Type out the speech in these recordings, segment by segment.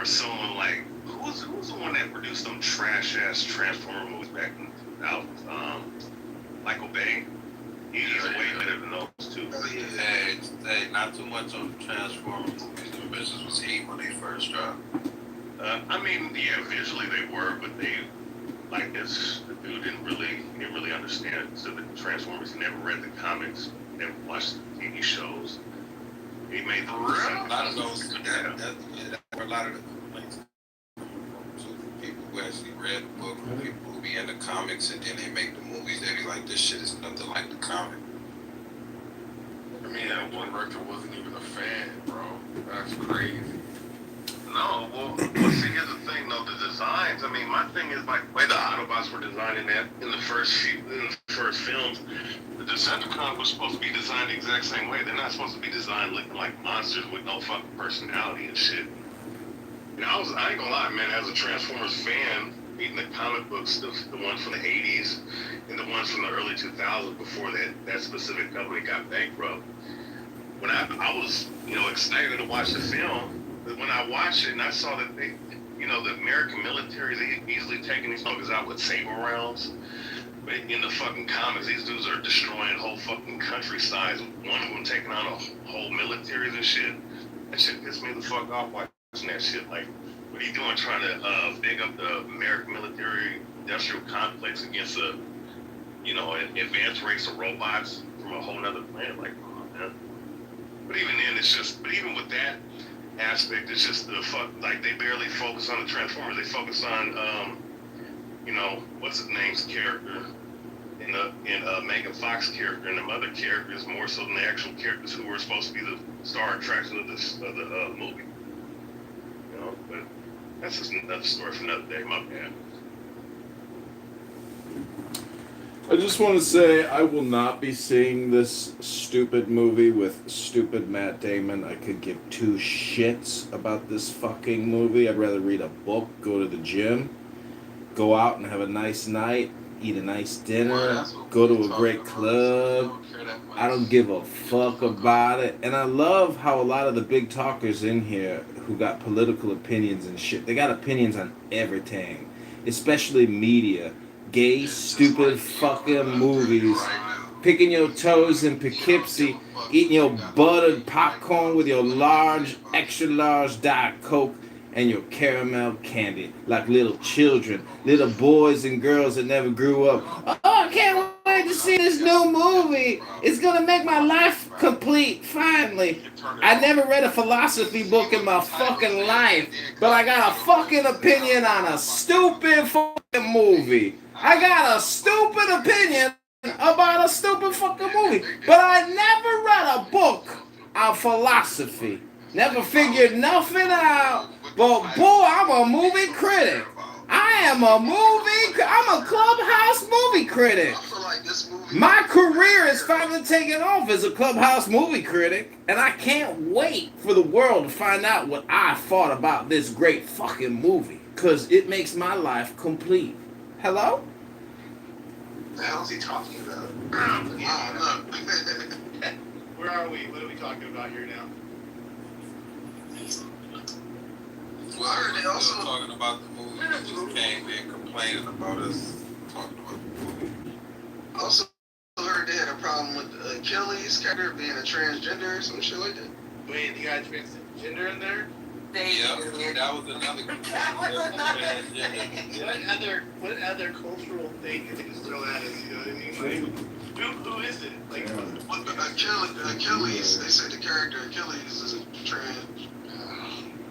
or someone like who's the one that produced them trash ass Transformer movies back in the 2000s? Michael Bay. He's way better than those two. Hey, not too much on the Transformer movies. The business was heat when they first dropped. I mean, yeah, visually they were, but they like this. The dude didn't really understand so the Transformers. He never read the comics, never watched the TV shows. He made the a lot of those. That were a lot of the complaints. People who actually read the book, people who be in the comics, and then they make the movies. They be like, this shit is nothing like the comic. I mean, that one director wasn't even a fan, bro. That's crazy. No, well, see, here's the thing, though. The designs. I mean, my thing is like the way the Autobots were designed in the first films. The Decepticons were supposed to be designed the exact same way. They're not supposed to be designed looking like monsters with no fucking personality and shit. You know, I ain't gonna lie, man. As a Transformers fan, reading the comic books, the ones from the '80s and the ones from the early 2000s before that specific company got bankrupt. When I was, excited to watch the film. But when I watched it and I saw that they, the American military, they easily taking these motherfuckers out with saber rounds. But in the fucking comics, these dudes are destroying whole fucking countrysides. One of them taking on a whole militaries and shit. That shit pissed me the fuck off watching that shit. Like, what are you doing trying to big up the American military industrial complex against an advanced race of robots from a whole nother planet? Like, come on, man. But even then, even with that aspect, it's just the fuck, like, they barely focus on the Transformers. They focus on, what's his name's character, and Megan Fox's character, and the other characters more so than the actual characters who were supposed to be the star attraction of the movie. But that's just another story for another day. My bad. I just want to say I will not be seeing this stupid movie with stupid Matt Damon. I could give two shits about this fucking movie. I'd rather read a book, go to the gym, go out and have a nice night, eat a nice dinner, go to a great club. I don't give a fuck about it. And I love how a lot of the big talkers in here who got political opinions and shit, they got opinions on everything, especially media. Gay, stupid fucking movies, picking your toes in Poughkeepsie, eating your buttered popcorn with your large, extra large Diet Coke and your caramel candy like little children, little boys and girls that never grew up. Oh, I can't wait to see this new movie. It's gonna make my life complete, finally. I never read a philosophy book in my fucking life, but I got a fucking opinion on a stupid fucking movie. I got a stupid opinion about a stupid fucking movie. But I never read a book on philosophy. Never figured nothing out. But boy, I'm a movie critic. I'm a Clubhouse movie critic. My career is finally taking off as a Clubhouse movie critic. And I can't wait for the world to find out what I thought about this great fucking movie. Because it makes my life complete. Hello? What the hell is he talking about? Where are we? What are we talking about here now? Well, I heard they also talking about the movie. They just came in complaining about us talking about the movie. I also heard they had a problem with Achilles' character being a transgender or some shit like that. Wait, you got transgender in there? Yeah, that was another What other cultural thing did they just throw at us? You know what I mean? Like, who is it? Like, Achilles, they said the character Achilles is a trans.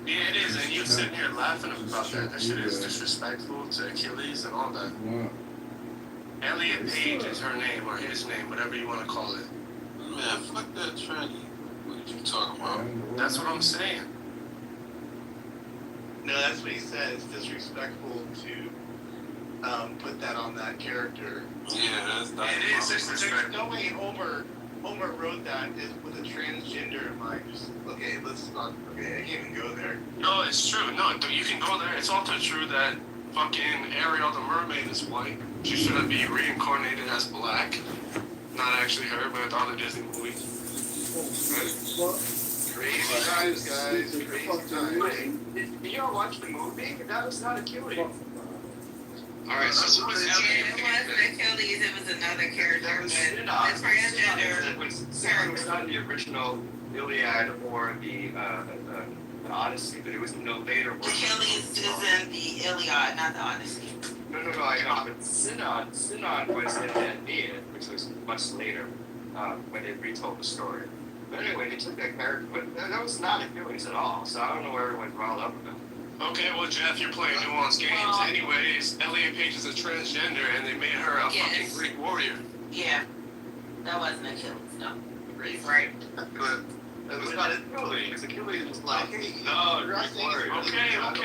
Yeah, it is, and you're sitting here laughing about that. That shit is disrespectful to Achilles and all that. Elliot Page is her name, or his name, whatever you want to call it. Man, fuck that tranny. What are you talking about? That's what I'm saying. no, that's what he said. It's disrespectful to put that on that character. Yeah, that's not. It is disrespectful. There's no way Homer wrote that with a transgender in mind. Just, okay, let's not. Okay, I can't even go there. No, it's true. No, you can go there. It's also true that fucking Ariel the mermaid is white. She shouldn't be reincarnated as black. Not actually her, but other Disney movies. Crazy times, guys. Crazy times. You don't watch the movie? That was not Achilles. Alright, so what was Yeah, it wasn't Achilles, it was another character, but the transgender It was not the original Iliad or the Odyssey, but it was no later version. Achilles is in the Iliad, not the Odyssey. No, I know, but Sinon was in the Aeneid, which was much later, when they retold the story. But anyway, they took that character, but that was not Achilles at all, so I don't know where everyone's riled up about. Okay, well, Jeff, you're playing nuanced games. Anyways, Elliot Page is a transgender, and they made her a fucking Greek warrior. Yeah, that wasn't Achilles, no. Greek. Right. But it was not Achilles. Achilles was like, no, Greek warrior. Okay. I don't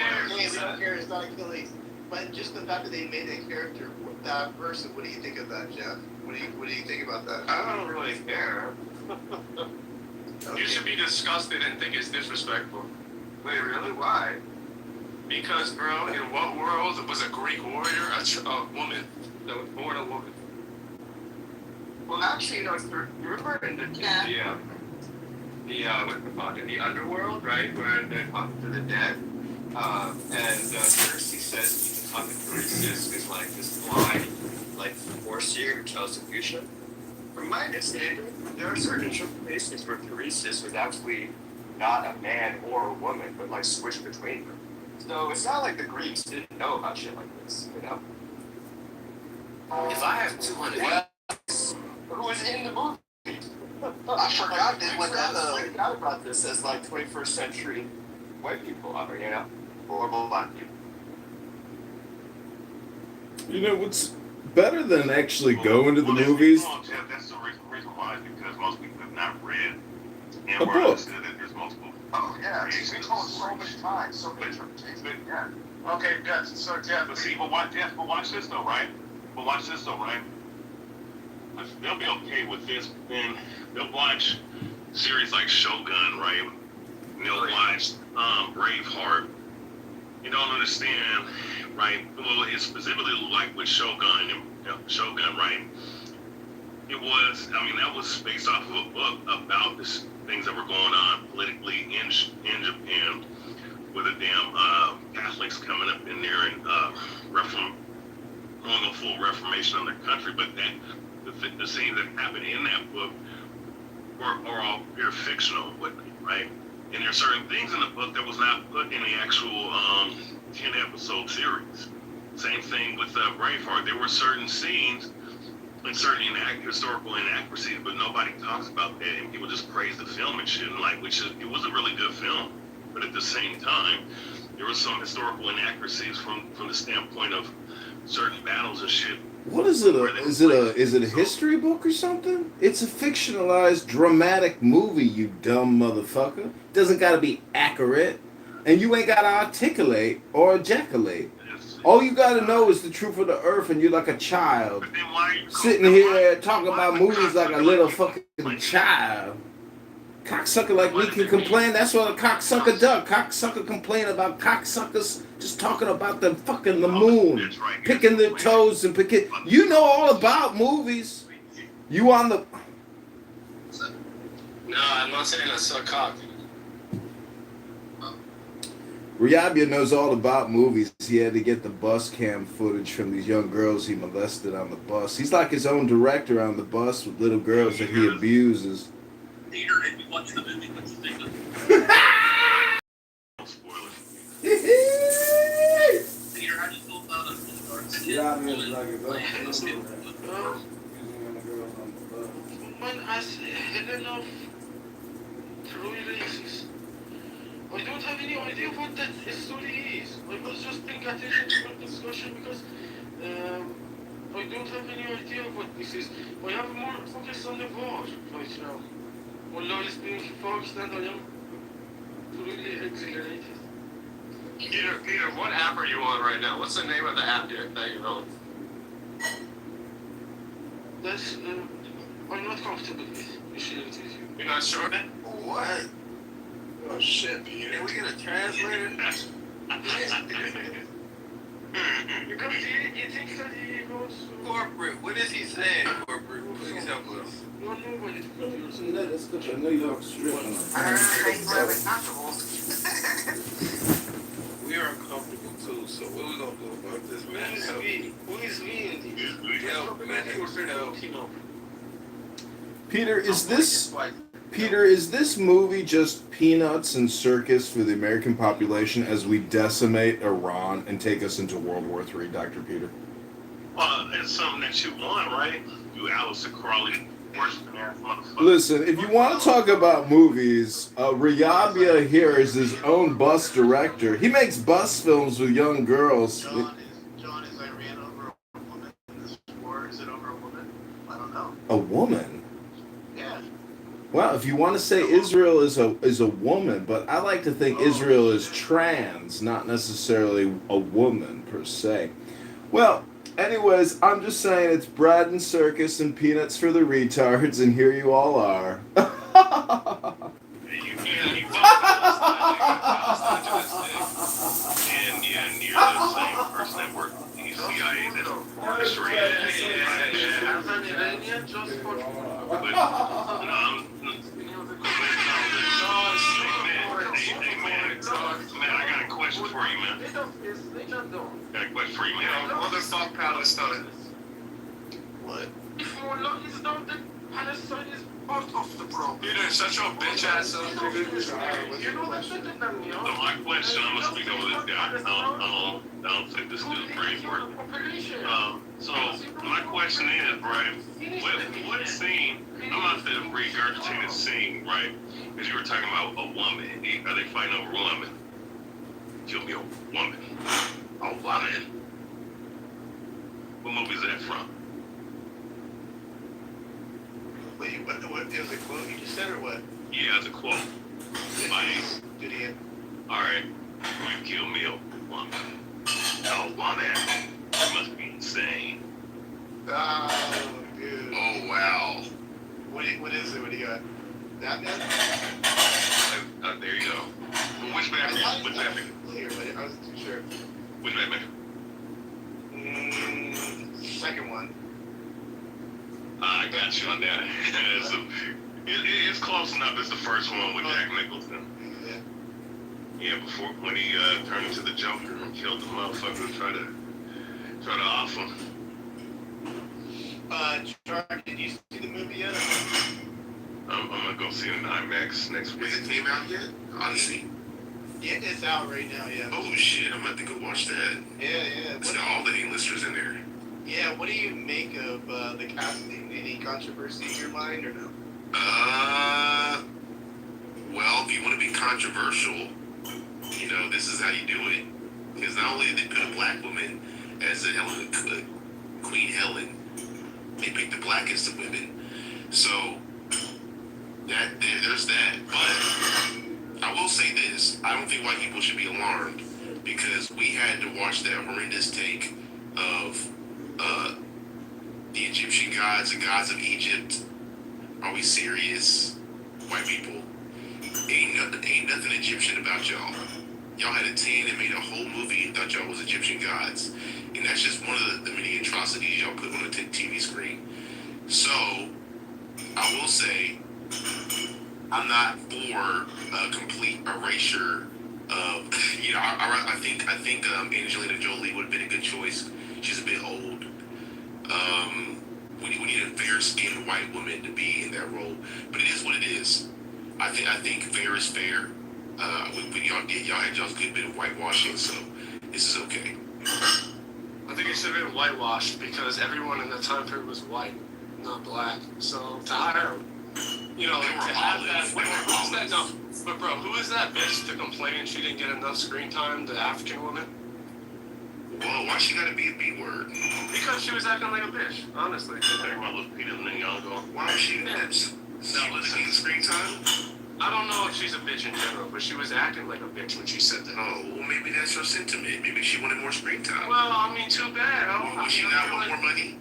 care. It's not Achilles. But just the fact that they made that character that person, what do you think of that, Jeff? What do you think about that? I don't really care. Okay. You should be disgusted and think it's disrespectful. Wait, really? Why? Because, bro, in what world was a Greek warrior a woman that was born a woman? Well, actually, you remember in the underworld, right, where they're talking to the dead, and Cersei says you can talk to Tiresias, who's like this blind, like foreseer who tells the future. From my understanding, there are certain interpretations where Tiresias was actually not a man or a woman, but like switched between them. So it's not like the Greeks didn't know about shit like this, you know? If I have 200 who was in the movie? I forgot that what that I forgot about this as like 21st century white people are, you know? Or black people. You know what's better than actually going to the movies? That's the reason why, because most people have not read A book. understood that there's multiple. Oh, yeah. It's been told so many times, so many interpretations. Yeah. Okay, that's so Jeff. But see, but watch this though, right? They'll be okay with this, and they'll watch series like Shogun, right? And they'll watch Braveheart. You don't understand, right? Well, it's specifically like with Shogun, right? It was, that was based off of a book about this things that were going on politically in Japan, with the damn Catholics coming up in there and going a full reformation of their country. But the scenes that happened in that book are all pure fictional, right? And there are certain things in the book that was not put in the actual 10-episode series. Same thing with Braveheart. There were certain scenes and certain historical inaccuracies, but nobody talks about that, and people just praise the film and shit. And it was a really good film, but at the same time, there were some historical inaccuracies from the standpoint of certain battles and shit. What is it? Is it a history book or something? It's a fictionalized dramatic movie, you dumb motherfucker. Doesn't gotta be accurate, and you ain't gotta articulate or ejaculate. All you gotta know is the truth of the earth, and you're like a child sitting here talking about movies like a little fucking child. Cocksucker like me can complain. That's what a cocksucker does. Cocksucker complain about cocksuckers just talking about the moon, picking their toes and picking. You know all about movies. You on the? No, I'm not saying I suck cock. Riabia knows all about movies. He had to get the bus cam footage from these young girls he molested on the bus. He's like his own director on the bus with little girls that he abuses. Peter, if you watch the movie, what you think of Peter, how do you feel about it? Yeah, I mean, like Man, as Helena truly racist. I don't have any idea what that story is. I was just paying attention to the discussion because I don't have any idea what this is. I have more focus on the war right now. Allah is being focused and I am truly exhilarated. Peter, what app are you on right now? What's the name of the app that you're on? That's, I'm not comfortable with sharing it with you. You're not sure? What? Oh shit, can we get a translator? Because you think that he goes Corporate, what is he saying, corporate? Please help us. you are nobody to come here. So That's good. I know you're stripping. I heard he's really comfortable. So what we gonna do about this, Who man? is Help we? me. Who is we in this? Help, man. Help. Peter, is this movie just peanuts and circus for the American population as we decimate Iran and take us into World War III, Dr. Peter? Well, it's something that you want, right? You Alistair Crawley, worshiping ass motherfucker. Listen, if you want to talk about movies, Riyabia here is his own bus director. He makes bus films with young girls. John, is Iran over a woman in this war? Is it over a woman? I don't know. A woman? Yeah. Well, if you want to say Israel is a woman, but I like to think Israel is trans, not necessarily a woman per se. Well, anyways, I'm just saying it's bread and circus and peanuts for the retards, and here you all are. You and you're the same person that worked with the CIA that orchestrated it. As an Iranian, just for Man, I got a question for you, man. Got a question for you, man. Motherfuck Palestine. What? if Mullah is down, then Palestine is part of the problem. Peter, shut your bitch ass up, nigga. You know that better than me, So huh? my question, I'm gonna speak over this guy. I don't think this dude's brain work. So my question is, right? What scene? I'm not to regurgitate a scene, right? Because you were talking about a woman. Are they fighting over a woman? Kill me a woman. A woman. What movie is that from? Wait, what is it quote you just said or what? Yeah, it's a quote. Like, Did he? alright, you kill me a woman. A woman. You must be insane. Oh, dude. Oh, wow. What is it? What do you got? That man? There you go. Well, which Batman? Which Batman? Clear, but I wasn't too sure. Which Batman? Second one. I got you on that. It's close enough. It's the first one with Jack Nicholson. Yeah. Yeah, before when he turned into the Joker and killed the motherfucker, try to off him. Charlie, did you see the movie yet? I'm gonna go see it in IMAX next week. It came out yet? Honestly. Yeah, it's out right now. Yeah. Oh shit, I'm about to go watch that. Yeah. It's got all the A-listers in there. Yeah. What do you make of the casting? Any controversy in your mind or no? Well, if you want to be controversial, this is how you do it. Because not only did they put a black woman as a Queen Helen, they picked the blackest of women. So there's that. But I will say this: I don't think white people should be alarmed because we had to watch that horrendous take of the Egyptian gods, the gods of Egypt. Are we serious? White people, ain't nothing Egyptian about y'all. Y'all had a 10 and made a whole movie and thought y'all was Egyptian gods. And that's just one of the many atrocities y'all put on a TV screen. So, I will say, I'm not for a complete erasure of, I think Angelina Jolie would have been a good choice. She's a bit old. We need a fair-skinned white woman to be in that role, but it is what it is. I think fair is fair. Y'all had y'all's good bit of whitewashing, so this is okay. I think it should have been whitewashed because everyone in that time period was white, not black. So to hire, to have that. Who's that? No, but bro, who is that bitch to complain she didn't get enough screen time? The African woman. Whoa, why she gotta be a B word? Because she was acting like a bitch, honestly. You're talking about Lupita Nyong'o. Why was she bitch? She wasn't getting screen time? I don't know if she's a bitch in general, but she was acting like a bitch when she said that. Oh, well, maybe that's her sentiment. Maybe she wanted more screen time. Well, I mean, too bad. Would she not want more money?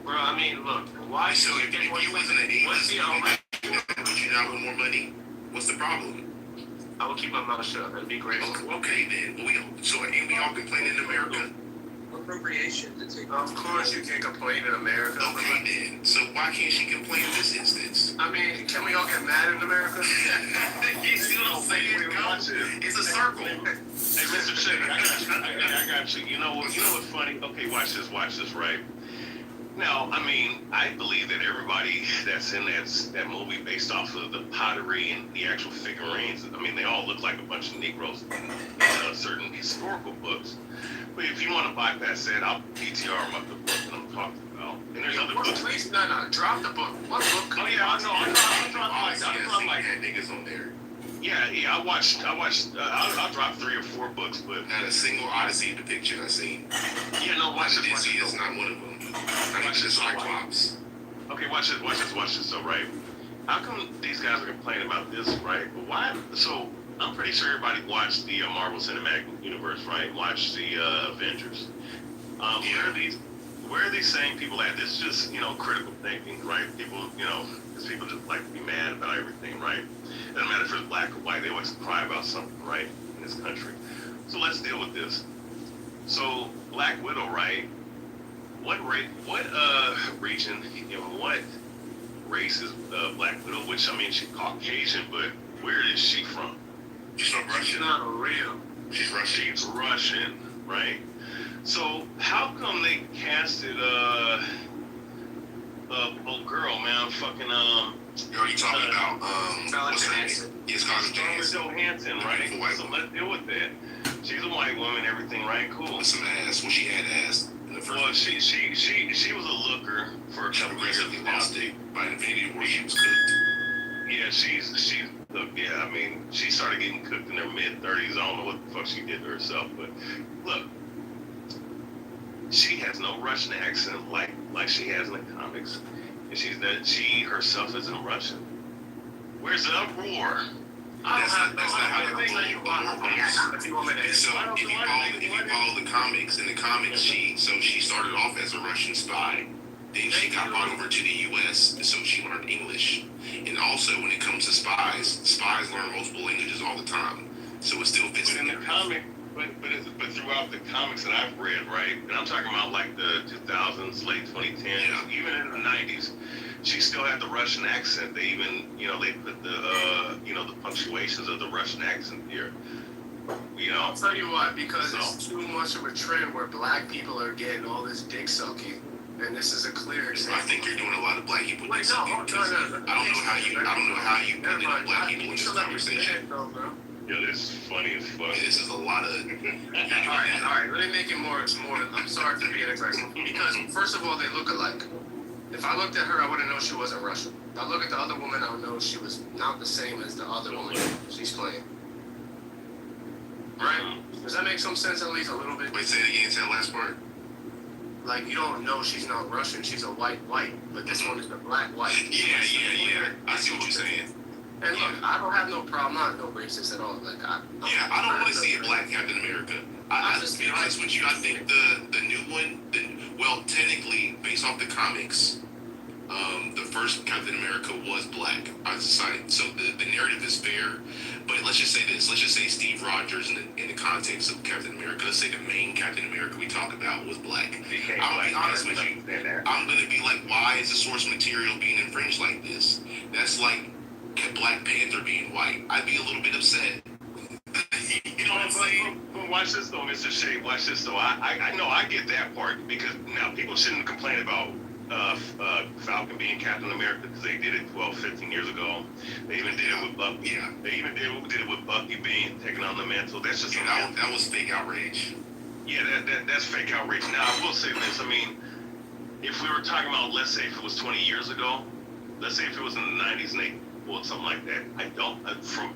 Bro, I mean, look, why So should if you wasn't an what's the would you not want more money? What's the problem? I will keep my mouth shut. That'd be great. Okay then. Ain't we all complaining in America? Appropriation to take. Of course you can complain in America. Okay then. So why can't she complain in this instance? I mean, can we all get mad in America? You see what I'm saying? It's a circle. Hey, Mr. Shea, I got you. You know what? You know what's funny? Okay, watch this, right? Now, I mean, I believe that everybody that's in that movie, based off of the pottery and the actual figurines, I mean, they all look like a bunch of Negroes in certain historical books. But if you want to bypass that, I'll PTR them up the book that I'm talking about. And there's other books. Please, no, drop the book. What book? Oh yeah, I know. I dropped like had niggas on there. Yeah. I'll drop 3 or 4 books, but Not a single Odyssey depiction I seen. yeah, no, watch this. Disney is not one of them. Not even the Cyclops. Okay, watch this. So, right, how come these guys are complaining about this, right? But why? So, I'm pretty sure everybody watched the Marvel Cinematic Universe, right? Watch the Avengers. Where are these same people at? This is just, critical thinking, right? People, because people just like to be mad about everything, right? Doesn't matter if it's black or white, they always cry about something, right, in this country. So let's deal with this. So, Black Widow, right? What region, what race is Black Widow? Which, I mean, she's Caucasian, but where is she from? She's from Russia. She's not real. She's Russian. She's Russian, right? So how come they casted old girl, man, fucking Yo, you talking about what's her name? Yes, Scarlett Johansson, right? White So woman. let's deal with that. She's a white woman, everything, right? Cool. With some ass. Well, she had ass in the first. Well, she was a looker for a couple years. Progressively lost it by Infinity War. She was cooked. Yeah, I mean, she started getting cooked in her mid-30s. I don't know what the fuck she did to herself, but look, she has no Russian accent like she has in the comics, and she herself isn't Russian. Where's the uproar? That's not how the whole war works. So if you follow the comics, in the comics she started off as a Russian spy. Then she got brought over to the U.S. so she learned English. And also, when it comes to spies learn multiple languages all the time. So it still fits But in the comic, but throughout the comics that I've read, right, and I'm talking about like the 2000s, late 2010s, even in the 90s, she still had the Russian accent. They even, they put the punctuations of the Russian accent here. I'll tell you what, because it's too much of a trend where black people are getting all this dick sucking. And this is a clear example. I think you're doing a lot of black people. No. I don't know how you put in black people in this conversation. Yeah, this is funny as fuck. This is a lot of. All right. Let me make it more. I'm sorry for being aggressive. Because first of all, they look alike. If I looked at her, I wouldn't know she wasn't Russian. If I look at the other woman, I would know she was not the same as the other woman she's playing. Right? Does that make some sense at least a little bit? Wait, say it again. Say that last part. Like, you don't know she's not Russian, she's a white, but this one is the black white. Yeah. I see what you're saying. And look, I don't have no problem, I'm not no racist at all. Like, I don't want to see a black Captain America. I just be honest with you, I think the new one, well, technically, based off the comics, the first Captain America was black. I decided, so the narrative is fair. But let's just say this. Let's just say Steve Rogers, in the context of Captain America, let's say the main Captain America we talk about was black. I'll be honest with you. I'm going to be like, why is the source material being infringed like this? That's like Black Panther being white. I'd be a little bit upset. You know what I'm saying? But watch this though, Mr. Shea. Watch this though. I know I get that part because now people shouldn't complain about Falcon being Captain America because they did it 12, 15 years ago. They even did it with Bucky. Yeah. They even did it with Bucky being taken on the mantle. That's just that was fake outrage. Yeah, that's fake outrage. Now I will say this. I mean, if we were talking about, let's say if it was 20 years ago, let's say if it was in the 90s and they pulled something like that, I don't, from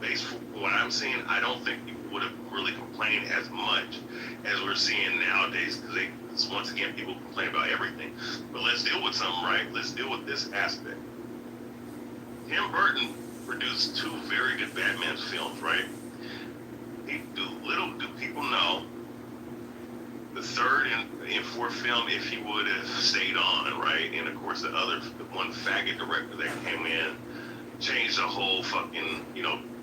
what I'm seeing, I don't think people would have really complained as much as we're seeing nowadays because once again, people complain about everything. But let's deal with something, right? Let's deal with this aspect. Tim Burton produced 2 very good Batman films, right? Little do people know, the 3rd and 4th film, if he would have stayed on, right? And of course, the one faggot director that came in changed the whole fucking,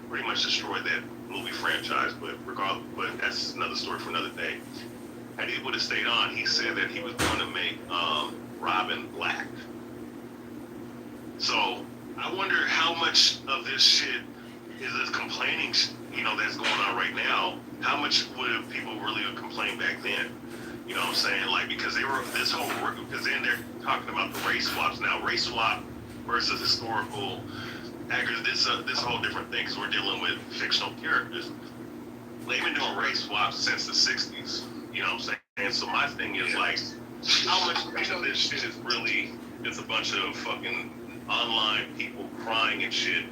pretty much destroyed that movie franchise. But regardless, but that's another story for another day. Had he would have stayed on, he said that he was going to make Robin black. So I wonder how much of this shit is this complaining, that's going on right now how much would people really complain back then? You know what I'm saying? Like, because they were this whole, because then they're talking about the race swaps. Now, race swap versus historical actors, this whole different thing, because we're dealing with fictional characters. They've been doing race swaps since the 60s. You know what I'm saying? And so my thing is like, how much of this shit is really just a bunch of fucking online people crying and shit,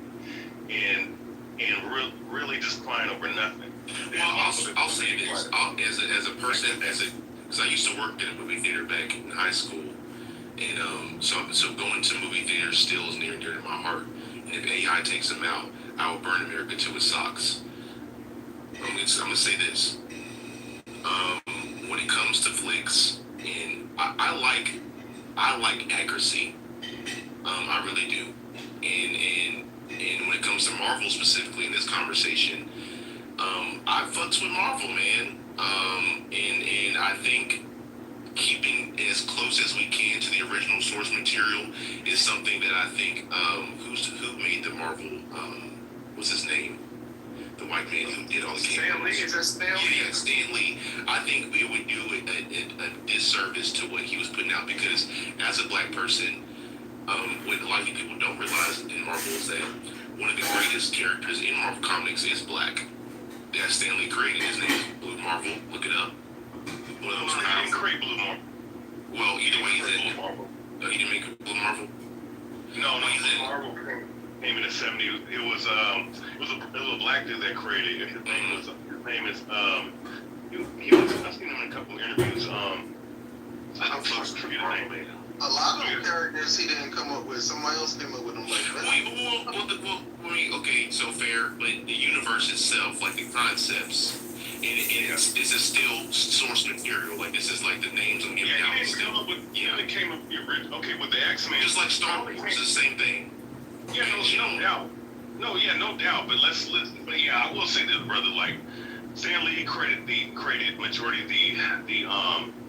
and really just crying over nothing. Well, I'll say this. As a person, because I used to work in a movie theater back in high school, and so going to movie theaters still is near and dear to my heart. And if AI takes them out, I will burn America to its socks. I'm gonna say this. When it comes to flicks, and I like accuracy. I really do. And when it comes to Marvel specifically in this conversation, I fucks with Marvel, man. And I think keeping as close as we can to the original source material is something that I think who made the Marvel what's his name? The white man who did all the Stan Lee, is that Stan Lee? Yeah, Stan Lee. I think we would do a disservice to what he was putting out, because as a black person, what a lot of people don't realize in Marvel is that one of the greatest characters in Marvel Comics is black. That Stan Lee created. His name is Blue Marvel. Look it up. One of those He didn't create Blue Marvel. Well, either way, he's in. Blue Marvel. He didn't make Blue Marvel. No, Blue Marvel came in the 70s. It was a black dude that created it. His name is he was, I've seen him in a couple of interviews. I forget his name. A lot of characters he didn't come up with. Somebody else came up with them like that. Okay, so fair, but the universe itself, like the concepts, and it's still source material. Like, this is like the names I'm giving out. He didn't come up with, it came up with the original. Okay, with the X-Men. Just like Star Wars, it's the same thing. Yeah, no doubt. No doubt. But let's listen. But yeah, I will say this, brother. Like, Stan Lee created majority of the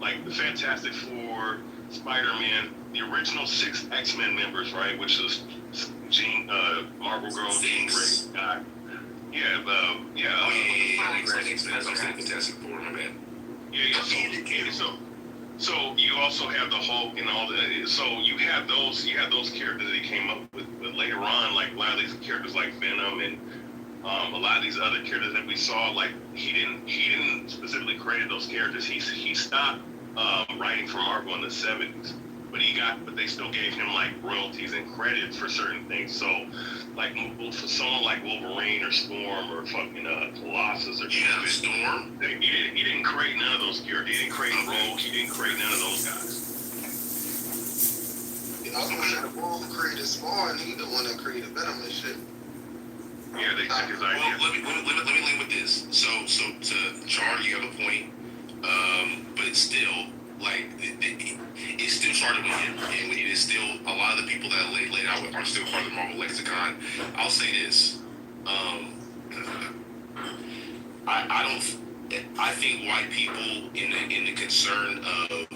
like the Fantastic Four, Spider-Man, the original 6 X-Men members, right? Which is Marvel Girl, Jean Grey guy. Fantastic Four, my bad. Yeah. So you also have the Hulk and all the. So you have those characters that he came up with. But later on, like a lot of these characters, like Venom and a lot of these other characters that we saw, like he didn't specifically create those characters. He stopped writing for Marvel in the 70s. But they still gave him like royalties and credits for certain things. So, like for someone like Wolverine or Storm or fucking Colossus or Storm, he didn't create none of those characters. He didn't create Rogue. He didn't create none of those guys. You know, the bull who created Spawn, he the one that created Venom and shit. Yeah, they took his idea. Well, let me leave with this. So to Char, you have a point, but it's still. Like, it still started with him, and it is still, a lot of the people that laid out are still part of the Marvel lexicon. I'll say this, I think white people in the concern of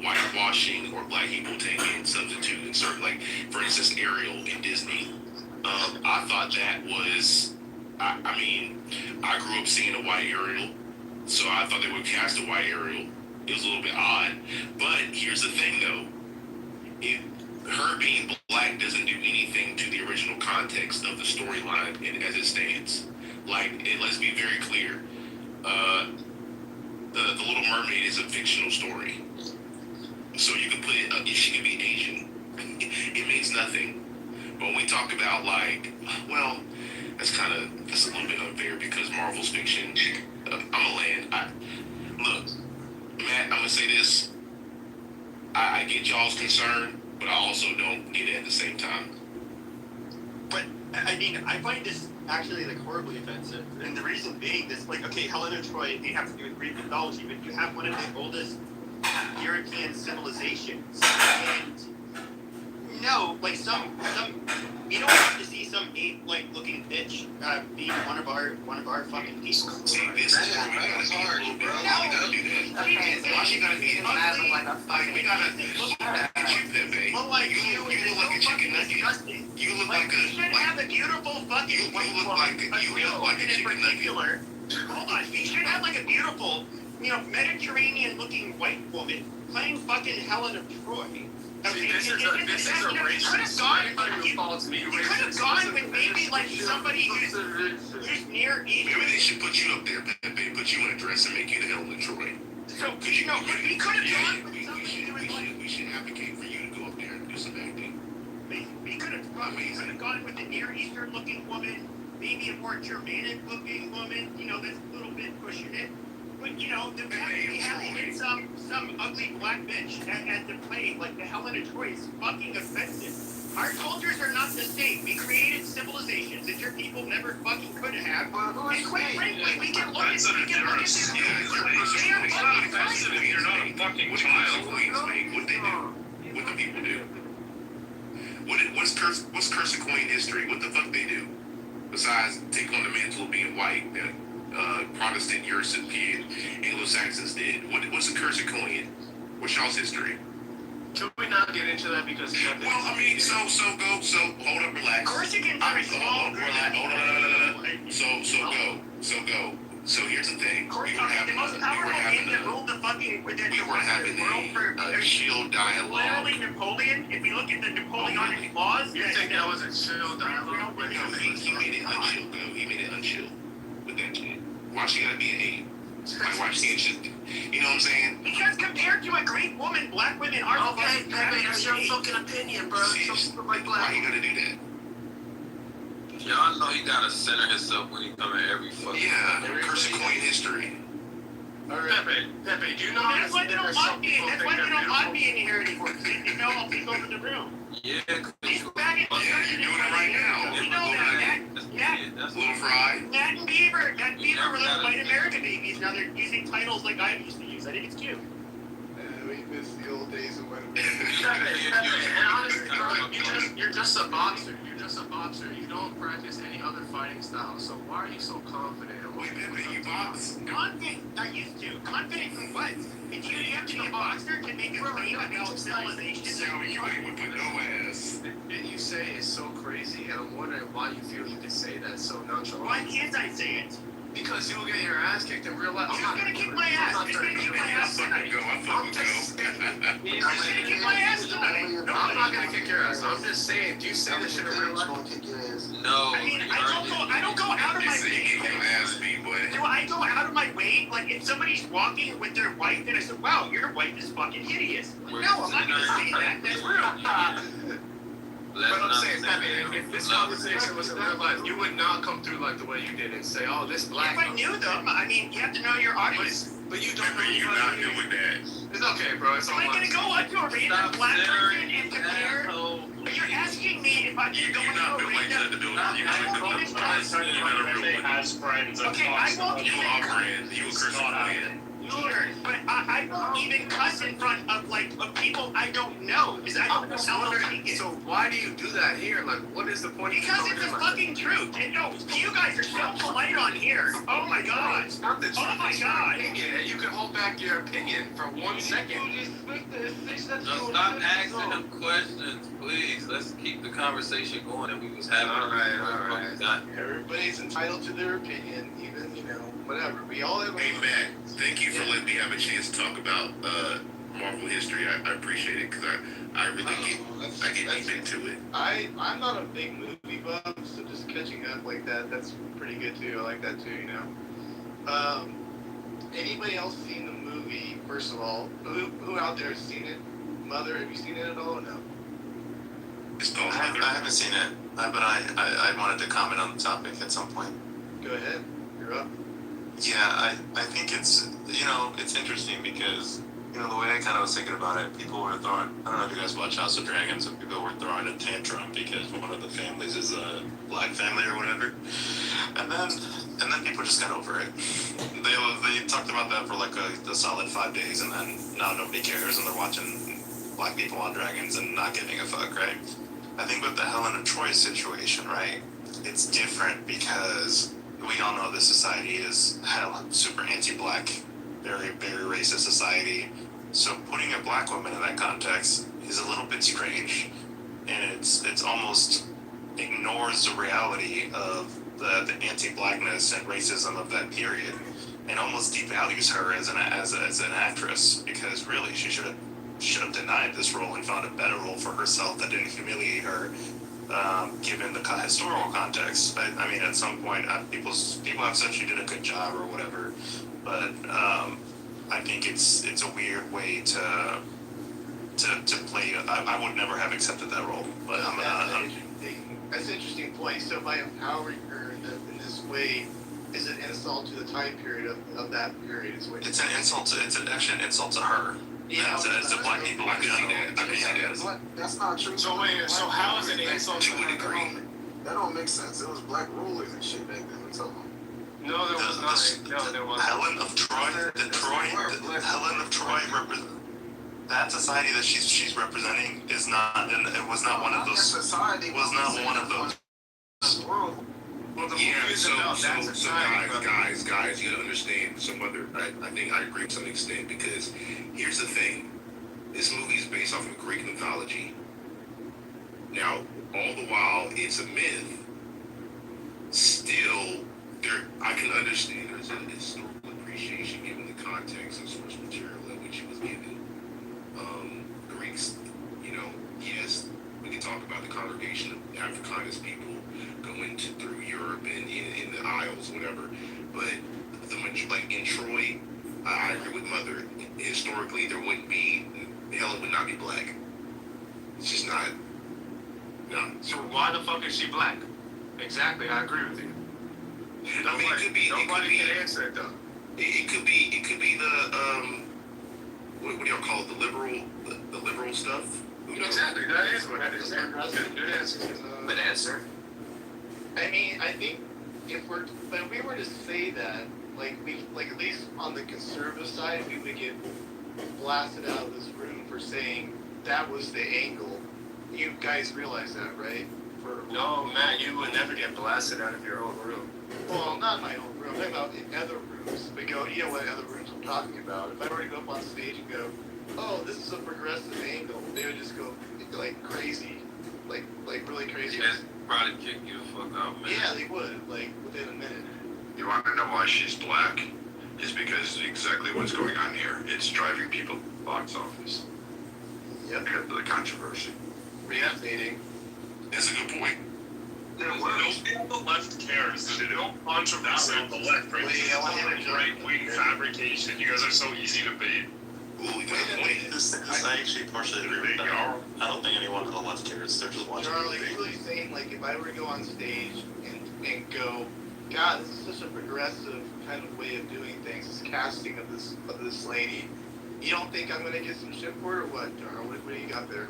whitewashing or black people taking substitute and certain, like, for instance, Ariel in Disney, I thought that was, I mean, I grew up seeing a white Ariel, so I thought they would cast a white Ariel. It was a little bit odd. But here's the thing, though. Her being black doesn't do anything to the original context of the storyline as it stands. Like, let's be very clear. The Little Mermaid is a fictional story. So you can put it, she can be Asian. It means nothing. But when we talk about, like, well, that's a little bit unfair because Marvel's fiction. I'm a land. Look, Matt, I'm gonna say this. I get y'all's concern, but I also don't get it at the same time. But I mean, I find this actually like horribly offensive, and the reason being this, like, okay, Helen of Troy, they have to do with Greek mythology, but you have one of the oldest European civilizations, and no, like some, you don't have to see some ape-like-looking bitch be one of our fucking people. See, this is where we gotta be a little bit. We gotta do that. Why she gotta be like a fucking? We gotta look at you, Pepe. Well, like you look like a chicken nugget. You look like a. You should have a beautiful fucking. You look like a chicken nugget. beautiful, Mediterranean-looking white woman playing fucking Helen of Troy. See, this is a racist. Anybody who calls me racist. You could have gone with maybe like somebody who's near Maybe Eastern. they should put you up there, Pepe, put you in a dress and make you the Helen of Troy. So, we could have gone with we somebody who was like, we should advocate for you to go up there and do some acting. we could have gone with a Near Eastern looking woman, maybe a more Germanic looking woman, that's a little bit pushing it. But, the fact that we have to get some ugly black bitch at the play, like the Helen of Troy, is fucking offensive. Our cultures are not the same. We created civilizations that your people never fucking could have. And quite frankly, we can look at this. They are fucking offensive if you're not a fucking child. What they do? What the people do? What's Curse and Queen history? What the fuck they do? Besides take on the mantle of being white that Protestant European Anglo-Saxons did. What's the Curse and Queen? What's y'all's history? Can we not get into that because Well, I mean, so hold up, relax. Corsicans are a small group of people. So go. So here's the thing. The most powerful man that ruled the fucking world for a shield dialogue. literally Napoleon. If you look at the Napoleonic laws, you think that was a chill dialogue? No, he made it unchill, though. He made it unchill with that shit. Why she gotta be an ape? Like, why she ain't shit? You know what I'm saying? Because compared to a great woman, black women are okay, Pepe, that's your fucking opinion, bro. Why you gotta do that? Y'all know he gotta center himself when he come at every fucking. Yeah, Curse and Queen history. Pepe, do you know that's why they don't want me. That's why they don't want me in here anymore. Because they know I'll take over the room. Yeah, He's back at you're doing it right now. You know that. That's Little Fry. Matt and Bieber were little white American babies. Now they're using titles like I used to use. I think it's cute. We miss the old days of when. And honestly, you're just a boxer. You're just a boxer. You don't practice any other fighting style. So why are you so confident? Wait, Pepe, you box? Confident. I used to. Confident in what? If you have to be a boxer to make a claim about civilization. So you ain't whipping no ass. What you say is so crazy, and I'm wondering why you feel you can say that so nonchalant. Why can't I say it? Because you will get your ass kicked in real life. Who's gonna kick my ass? Who's gonna kick my ass tonight? I fucking go. Who's gonna kick my ass tonight? No, I'm not gonna kick your ass. I'm just saying, do you say this shit in real life? No. I mean, I don't go out of my way. Ass me, boy. Do I go out of my way? Like, if somebody's walking with their wife, and I say, wow, your wife is fucking hideous. No, I'm not gonna say that. That's rude. But I'm saying, Pepe, if this conversation was in real life, you would not come through like the way you did and say, oh, this black. If I knew them, I mean, you have to know your audience. But you don't know You're not doing that. It's okay, bro. It's all Am I gonna go up to a random black person and compare? You're asking me if I'm gonna go You're not up to a built like that random. to build. You has friends. Okay, I won't You even. are friends. You a Curse and Queen. Sure, but I won't even cuss in front of of people I don't know because I don't know how to take it. So why do you do that here? Like, what is the point? Because it's the fucking truth. And no, you guys are so polite on here. Oh my god. It's not the truth. Oh my It's your god. opinion, and you can hold back your opinion for 1 second. No, stop asking them questions, please. Let's keep the conversation going that we was having. All right. Everybody's entitled to their opinion, even whatever. We all have. Hey, Matt, thank you for letting me have a chance to talk about Marvel history. I appreciate it because I really get deep into it. I'm not a big movie buff, so just catching up like that's pretty good too. I like that too, Anybody else seen the movie, first of all? Who out there has seen it? Mother, have you seen it at all or no? It's called I haven't seen it, but I wanted to comment on the topic at some point. Go ahead. You're up. Yeah, I think it's, it's interesting because, the way I kind of was thinking about it, people were throwing, I don't know if you guys watch House of Dragons, and people were throwing a tantrum because one of the families is a black family or whatever. And then people just got over it. They talked about that for like a solid 5 days, and then now nobody cares, and they're watching black people on dragons and not giving a fuck, right? I think with the Helen of Troy situation, right, it's different because we all know this society is super anti-black, very, very racist society. So putting a black woman in that context is a little bit strange, and it's almost ignores the reality of the anti-blackness and racism of that period. and almost devalues her as an actress, because really she should have denied this role and found a better role for herself that didn't humiliate her, given the historical context. But I mean, at some point, people have said she did a good job or whatever, but I think it's a weird way to play. I would never have accepted that role, but that's an interesting point. So by empowering her in this way, is an insult to the time period of that period? It's an insult. It's actually an insult to her. Yeah, as a black people in general. That's not true. So wait, so how is it an insult to a degree? That don't make sense. It was black rulers and shit back then. What's up? No, there was not. No, there wasn't. Helen of Troy. Helen of Troy represent that society that she's representing is not, and it was not one of those. Society was not one of those. Well, the Yeah, movie is so about that society. guys, you gotta understand some other. I think I agree to some extent, because here's the thing: this movie is based off of Greek mythology. Now, all the while it's a myth, still I can understand there's a historical appreciation given the context and source material in which it was given. Greeks, yes, we can talk about the congregation of Africanus people going through Europe and in the Isles, whatever. But like in Troy, I agree with Mother. Historically, Helen would not be black. It's just not. No. So why the fuck is she black? Exactly, I agree with you. I mean, it could be. Nobody can answer it though. It could be the what do y'all call it? The liberal stuff. Exactly, that is what that is. Good answer. Good answer. I mean, I think if we were to say that, like at least on the conservative side, we would get blasted out of this room for saying that was the angle. You guys realize that, right? No, Matt, you would never get blasted out of your own room. Well, not my own room. I'm talking about in other rooms. But you know what other rooms I'm talking about. If I were to go up on stage and go, "Oh, this is a progressive angle," they would just go like crazy, like really crazy. Yeah, probably kick you the fuck out, man. Yeah, they would, like within a minute. You want to know why she's black? Is because exactly what's going on here. It's driving people to the box office. Yep. Because of the controversy. Reactivating. That's a good point. Nobody on the left cares. There's no controversy on the left, right? Wait, I want to This is right-wing fabrication. You guys are so easy to bait. Ooh, you got a point. This I actually partially agree with that. I don't think anyone on the left cares. They're just watching. Charlie, you're really saying, like, if I were to go on stage and go, God, this is such a progressive kind of way of doing things, this casting of this lady, you don't think I'm gonna get some shit for it, or what, Charlie? What do you got there?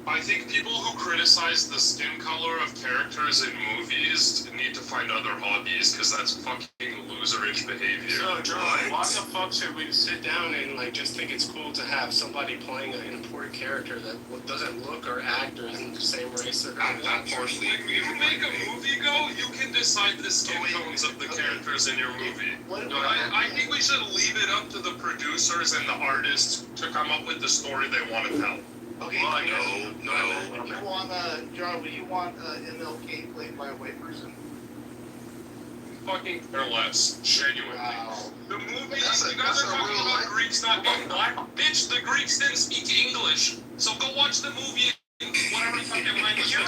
I think people who criticize the skin color of characters in movies need to find other hobbies, because that's fucking loserish behavior. So, Charlie, why the fuck should we sit down and like just think it's cool to have somebody playing an important character that doesn't look or act or isn't the same race or I partially agree When you with make a movie you can decide the skin tones of the characters in your movie. I think we should leave it up to the producers and the artists to come up with the story they want to tell. Okay, No. Would you want, John, would you want MLK played by a white person? Fucking care less, genuinely. Wow. The movie, you That's guys a are talking real about life- Greeks not being black. Bitch, the Greeks didn't speak English, so go watch the movie in whatever fucking language you're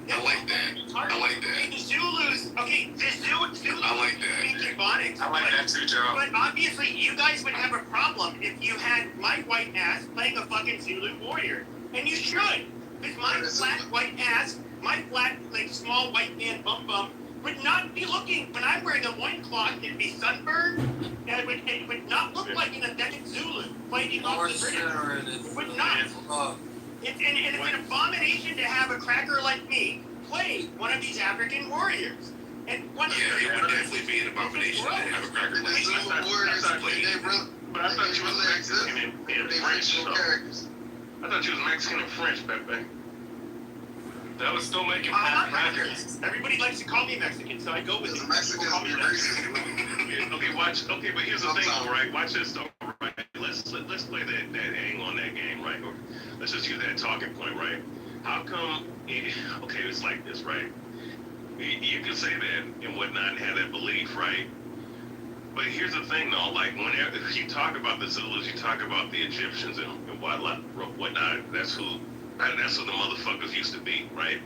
I like that. I like that. The Zulus, okay, the Zulus I like that. speak Ebonics. I like that too, Joe. But obviously, you guys would have a problem if you had my white ass playing a fucking Zulu warrior. And you should. Because my flat white ass, my flat, like, small white man bum would not be looking, when I'm wearing a loincloth, it'd be sunburned, and it would not look like an authentic Zulu fighting off the British. It would not. It's an abomination to have a cracker like me play one of these African warriors. And one Yeah, it would definitely be an abomination to have a cracker like These that. little warriors, That's they really, But I thought you was really Mexican exist. and They French, fictional so. characters. I thought you was Mexican and French, Pepe. That was still making I'm fat not crackers. Mexican. Everybody likes to call me Mexican, so I go with Because it. Mexicans People call me are Mexican. racist. Okay, watch. Okay, but here's the thing, all right. Watch this, though. Right. Let's play that angle on that game, right? Or let's just use that talking point, right? How come? Okay, it's like this, right? You can say that and whatnot and have that belief, right? right? But here's the thing, though. Like, whenever you talk about the Zulus, you talk about the Egyptians and whatnot. That's who the motherfuckers used to be, right?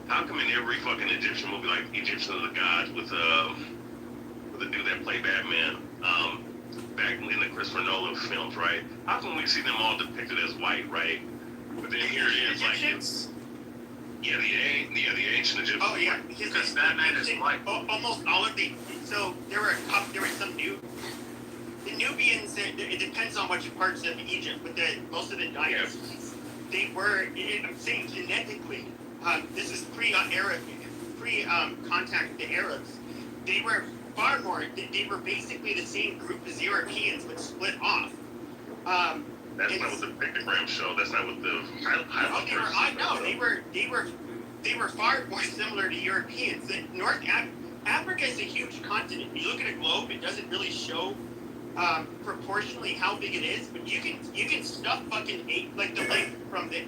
How come in every fucking Egyptian movie, like Egyptians of the Gods, with the dude that played Batman, back in the Christopher Nolan films, right? How come we see them all depicted as white, right? But then here it is, like, the ancient Egyptians. Oh yeah, Because Batman is white. Almost all of the. So there were some the Nubians. It depends on which parts of Egypt, but most of the dynasties, they were. I'm saying genetically. This is pre-Arab, contact with the Arabs. They were far more. They were basically the same group as Europeans, but split off. That's not what the pictogram show. That's not what the they were far more similar to Europeans. Africa is a huge continent. If you look at a globe, it doesn't really show proportionally how big it is, but you can stuff fucking like the length from the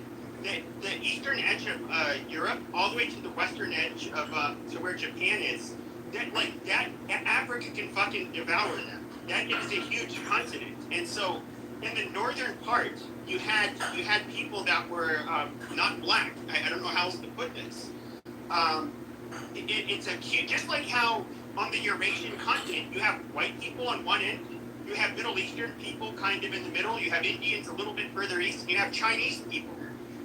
eastern edge of Europe all the way to the western edge of to where Japan is. That Africa can fucking devour them. That is a huge continent, and so in the northern part, you had people that were not black. I don't know how else to put this. It's just like how on the Eurasian continent you have white people on one end, you have Middle Eastern people kind of in the middle, you have Indians a little bit further east, and you have Chinese people.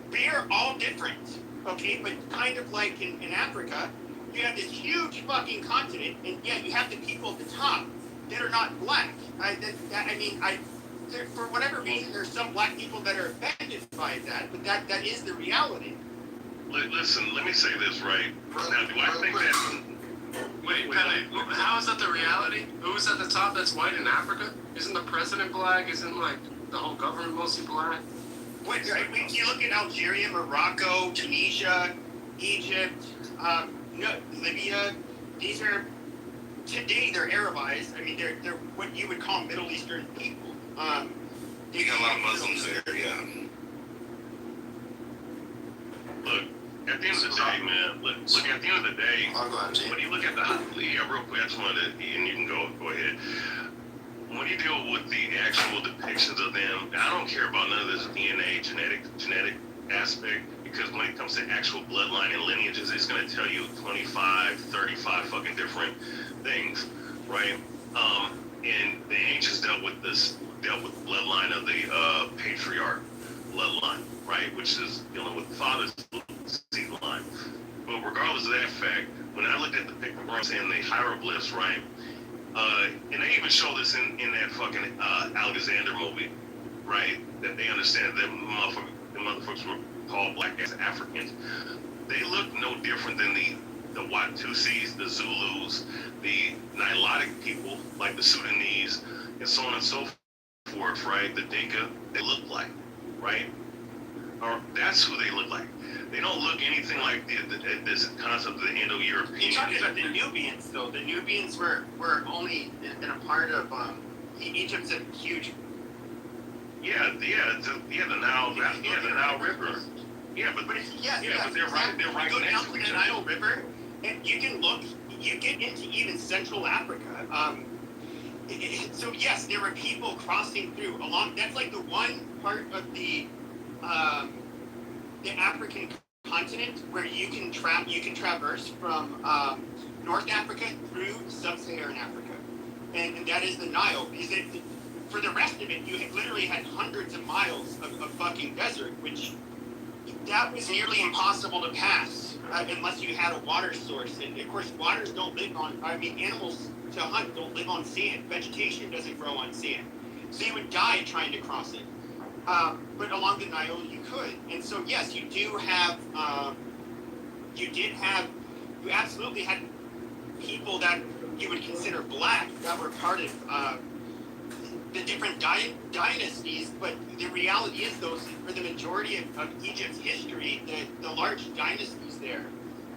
They are all different, okay? But kind of like in Africa, you have this huge fucking continent, and yeah, you have the people at the top that are not black. For whatever reason, there's some black people that are offended by that, but that is the reality. Listen, let me say this, right? Now, do I think that... Wait, how is that the reality? Who's at the top that's white in Africa? Isn't the president black? Isn't, like, the whole government mostly black? When you look at Algeria, Morocco, Tunisia, Egypt, Libya, these are, today they're Arabized. I mean, they're what you would call Middle Eastern people. You got a lot of Muslims there, yeah. Look, at the end of the day, man, look, at the end of the day, when you look at real quick, I just wanted to, and you can go ahead. When you deal with the actual depictions of them, I don't care about none of this DNA, genetic aspect, because when it comes to actual bloodline and lineages, it's going to tell you 25, 35 fucking different things, right? And the ancients dealt with the bloodline of the patriarch bloodline, right, which is dealing with the father's seed line. But regardless of that fact, when I looked at the pictograms and the hieroglyphs, right, and they even show this in that fucking Alexander movie, right, that they understand that the motherfuckers were called black as Africans. They look no different than the Watusis, the Zulus, the Nilotic people, like the Sudanese, and so on and so forth, right? The Dinka, they look like, right? Or that's who they look like. They don't look anything like this concept of the Indo-European. You're talking about the Nubians, though. The Nubians were only in a part of Egypt's a huge. The Nile River. Yeah, but they're right go next down to to each the other. Nile River, and you can look. You get into even Central Africa. So yes, there were people crossing through along. That's like the one part of the African continent where you can traverse from North Africa through Sub-Saharan Africa, and that is the Nile. Because for the rest of it, you literally had hundreds of miles of fucking desert, which that was nearly impossible to pass unless you had a water source. And of course, waters don't live on. I mean, animals to hunt don't live on sand. Vegetation doesn't grow on sand, so you would die trying to cross it. But along the Nile, you could. And so, yes, you do have. You absolutely had people that you would consider black that were part of the different dynasties, but the reality is those, for the majority of Egypt's history, the large dynasties there,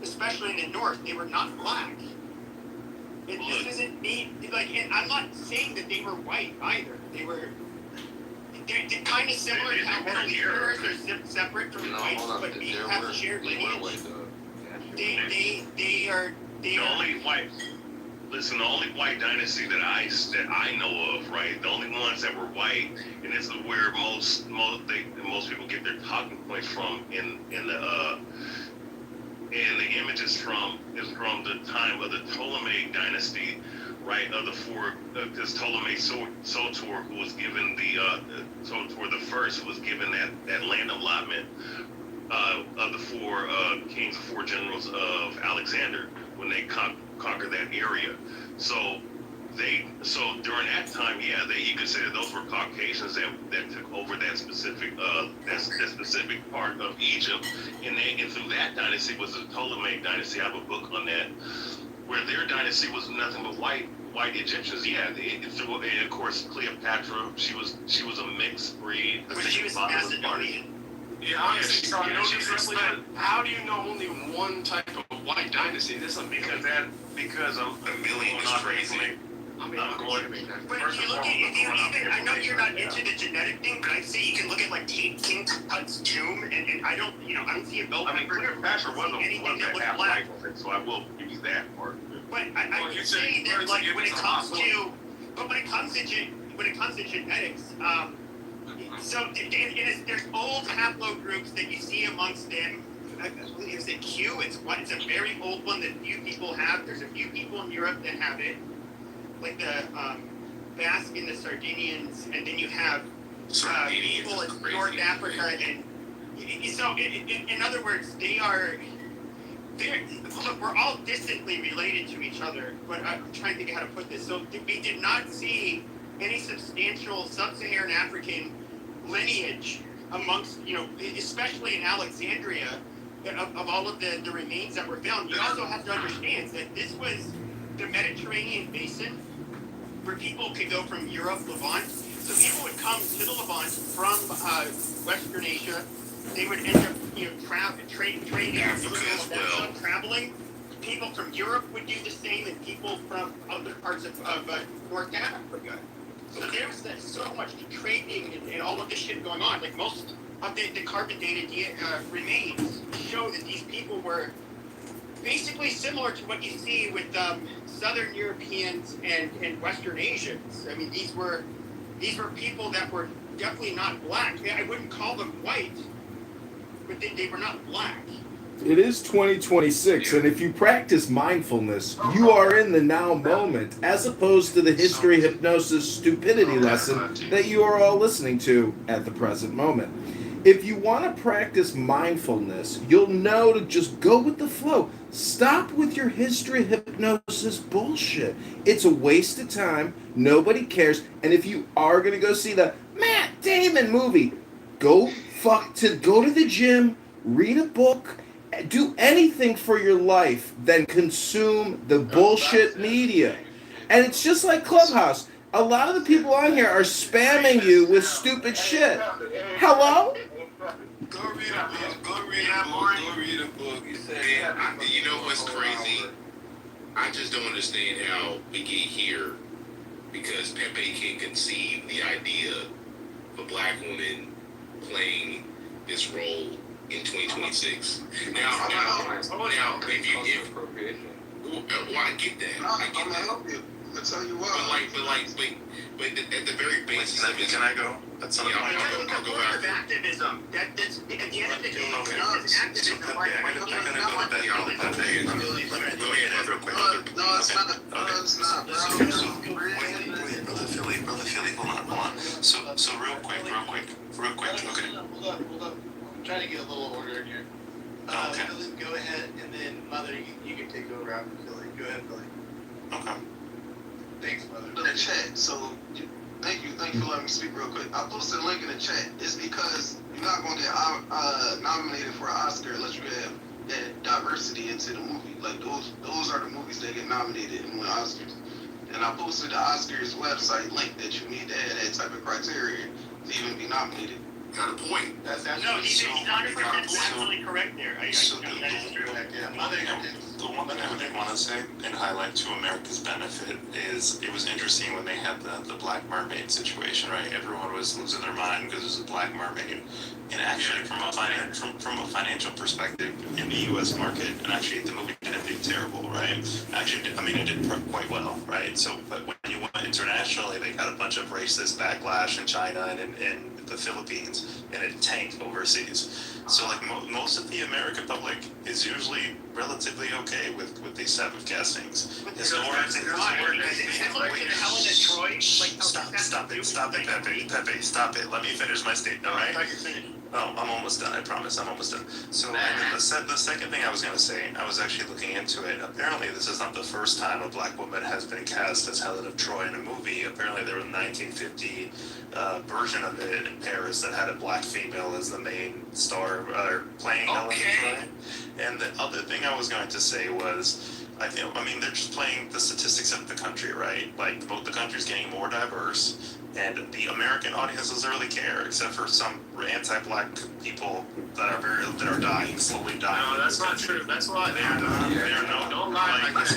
especially in the north, they were not black. This isn't me, and I'm not saying that they were white either. They're kind of similar to how Middle Easterners are separate from whites, but we have shared lineage. They are. The only white. Listen, the only white dynasty that I know of, right? The only ones that were white, and this is where most people get their talking points from in the images from the time of the Ptolemaic dynasty, right? Of the four, because Ptolemy Soter, who was given Soter the first, was given that land allotment of the four kings, the four generals of Alexander when they conquered that area. So during that time, you could say that those were Caucasians that took over that specific part of Egypt, and through that dynasty was the Ptolemaic dynasty. I have a book on that, where their dynasty was nothing but white Egyptians. Yeah, and of course Cleopatra, she was a mixed breed. But she was Macedonian. Yeah, honestly, so no disrespect. How do you know only one type of white dynasty? This is because I'm a million is crazy. I mean, I'm going. But if you look at, I know you're not into the genetic thing, but I'd say you can look at like King Tut's tomb, and I don't see a belt. I mean, Cleopatra wasn't that looks half black. white, so I will give you that part. But I would say that like when it comes to genetics, so there's old haplogroups that you see amongst them. Is it Q? It's a very old one that few people have. There's a few people in Europe that have it, like the Basque and the Sardinians, and then you have people in North Africa, and so in other words, look, we're all distantly related to each other, but I'm trying to think how to put this. So we did not see any substantial sub-Saharan African lineage amongst, especially in Alexandria, of all of the remains that were found. You also have to understand that this was the Mediterranean basin where people could go from Europe, Levant. So people would come to the Levant from Western Asia. They would end up trading, traveling. People from Europe would do the same, and people from other parts of North Africa. So there was so much trading and all of this shit going on. Like most of the carbon dated remains show that these people were basically similar to what you see with Southern Europeans and Western Asians. I mean, these were people that were definitely not black. I wouldn't call them white, but they were not black. It is 2026, and if you practice mindfulness, you are in the now moment, as opposed to the history hypnosis stupidity lesson that you are all listening to at the present moment. If you want to practice mindfulness, you'll know to just go with the flow. Stop with your history hypnosis bullshit. It's a waste of time. Nobody cares. And if you are going to go see the Matt Damon movie, go to the gym, read a book, do anything for your life than consume the bullshit media. And it's just like Clubhouse. A lot of the people on here are spamming you with stupid shit. Hello? Go read a book. Go read a book. You know what's crazy? I just don't understand how we get here because Pepe can conceive the idea of a black woman playing this role in 2026. Now, I get that. I'm gonna help you. I'm gonna tell you why. But at the very basis of it, Can I go? That's something I'll go Of after. activism. That's at the end of the day. Okay. It's activism. Go ahead. No, it's not. No, it's not, bro. Brother Philly, hold on. So real quick. Okay. Hold up. I'm trying to get a little order in here. Okay. Philly, go ahead, and then Mother, you can take over after Philly. Go ahead, Philly. Okay. Thanks, Mother. In the chat, so thank you for letting me speak real quick. I posted a link in the chat. It's because you're not gonna get nominated for an Oscar unless you have that diversity into the movie. Like those are the movies that get nominated and win Oscars. And I posted the Oscars website link that you need to have that type of criteria to even be nominated. Got a point. That's No, he's 100% absolutely correct there. So that is true. the one thing I would want to say and highlight to America's benefit is it was interesting when they had the Black Mermaid situation, right? Everyone was losing their mind because there's a Black Mermaid. And actually, from a financial perspective in the U.S. market, and actually the movie didn't do do terrible, right? Actually, I mean, it did quite well, right? So, but when you went internationally, they got a bunch of racist backlash in China and in the Philippines, and it tanked overseas. So, like, most of the American public is usually relatively okay with these type of castings. Stop it, Pepe, stop it. Let me finish my statement, all right? Oh, I'm almost done. I promise. I'm almost done. So, and then the second thing I was going to say, I was actually looking into it. Apparently, this is not the first time a black woman has been cast as Helen of Troy in a movie. Apparently, there was a 1950 version of it in Paris that had a black female as the main star playing Helen of Troy. And the other thing I was going to say was, I mean, they're just playing the statistics of the country, right? Like, both the country's getting more diverse, and the American audience doesn't really care, except for some anti-black people that are dying, slowly dying. No, that's not true. That's why they are not. They are not. Don't lie like this.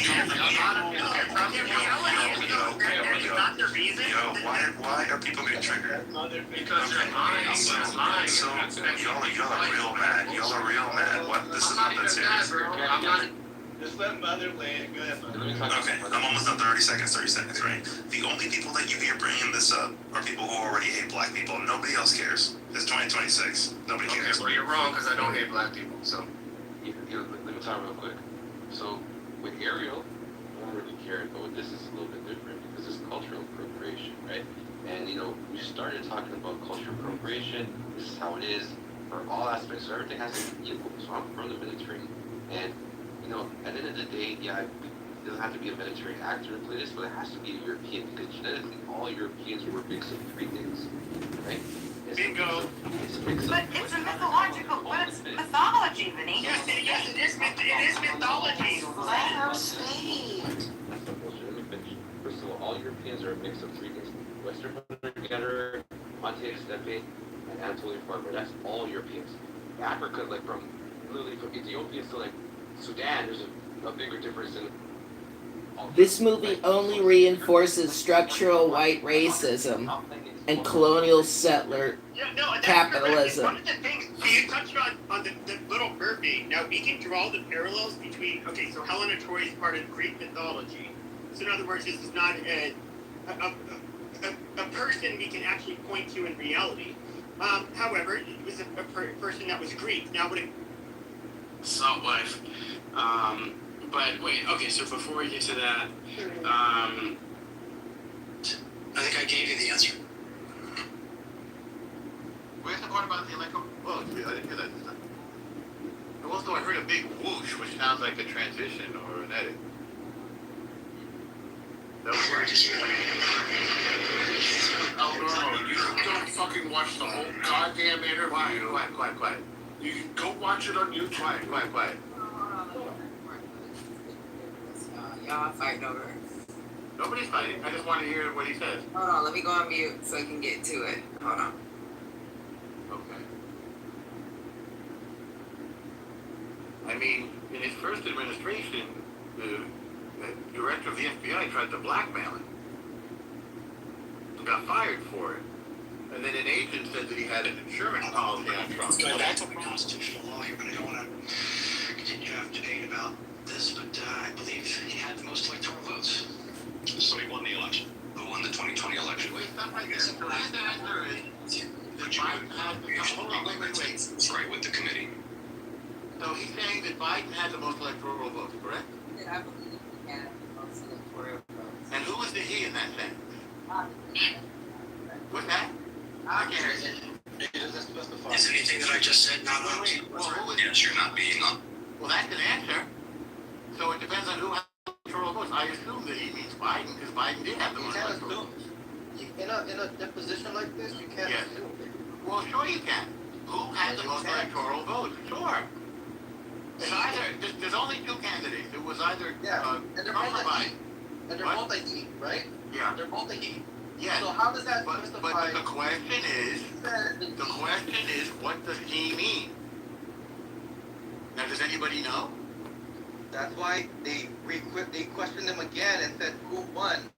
Why are people getting triggered? Because they're lying. So y'all are real mad. Y'all are real mad. What? This is not that serious. I'm not. Just let Mother land. Go ahead, Mother. Okay, I'm almost done. 30 seconds, right? The only people that you hear bringing this up are people who already hate black people. Nobody else cares. It's 2026. Nobody Okay, cares. well, you're wrong because I don't hate black people. So. Let me talk real quick. So, with Ariel, I don't really care, but with this is a little bit different because it's cultural appropriation, right? And, we started talking about cultural appropriation. This is how it is for all aspects. So everything has to be equal. So I'm from the military. And, at the end of the day, yeah, it doesn't have to be a military actor to play this, but it has to be a European because genetically all Europeans were mixed of three things, right? Bingo. But it's a mythological, but it's mythology, Vinny. Yes, it is mythology. Let her speak. That's the bullshit. Let me finish. First of all Europeans are a mix of three things. Western hunter-gatherer, Pontic steppe, and Anatolian farmer. That's all Europeans. Africa, like literally from Ethiopia to like Sudan, there's a bigger difference in. This movie only reinforces structural white racism and colonial settler capitalism. One of the things, so you touched on the little Murphy. Now, we can draw the parallels between, so Helen of Troy is part of Greek mythology. So in other words, this is not a person we can actually point to in reality. However, it was a person that was Greek. Now, would it... Salt wife. But wait, okay, so before we get to that, I think I gave you the answer. Where's the part about the electro? Oh, I didn't hear that. And also, I heard a big whoosh, which sounds like a transition or an edit. That was where You don't fucking watch the whole goddamn interview. Quiet. You can go watch it on YouTube. Quiet. Y'all fighting over it. Nobody's fighting. I just want to hear what he says. Hold on, let me go on mute so I can get to it. Hold on. Okay. I mean, in his first administration, the director of the FBI tried to blackmail him and got fired for it. And then an agent said that he had an insurance policy on Trump. Going back to the constitutional law here, but I don't want to continue to have debate about this, but I believe he had the most electoral votes. So he won the election. Who won the 2020 election? Wait, stop right there. So the last answer is that Biden had the right with the committee. So he's saying that Biden had the most electoral votes, correct? I believe he had the most electoral votes. And who was the he in that sentence? What's that? I can't hear you. Is anything that I just said not on? Yes, you're not being on. Well, that's an answer. So it depends on who has electoral votes. I assume that he means Biden, because Biden did have the most electoral votes. In a deposition like this, you can't assume. Well, sure you can. Who has the most electoral votes? Sure. It's either, there's only two candidates. It was either and they're Trump or both Biden. And they're both a he, right? Yeah. They're both a he. Yes. So how does that but the question is, what does he mean? Now, does anybody know? That's why they questioned him again and said, who won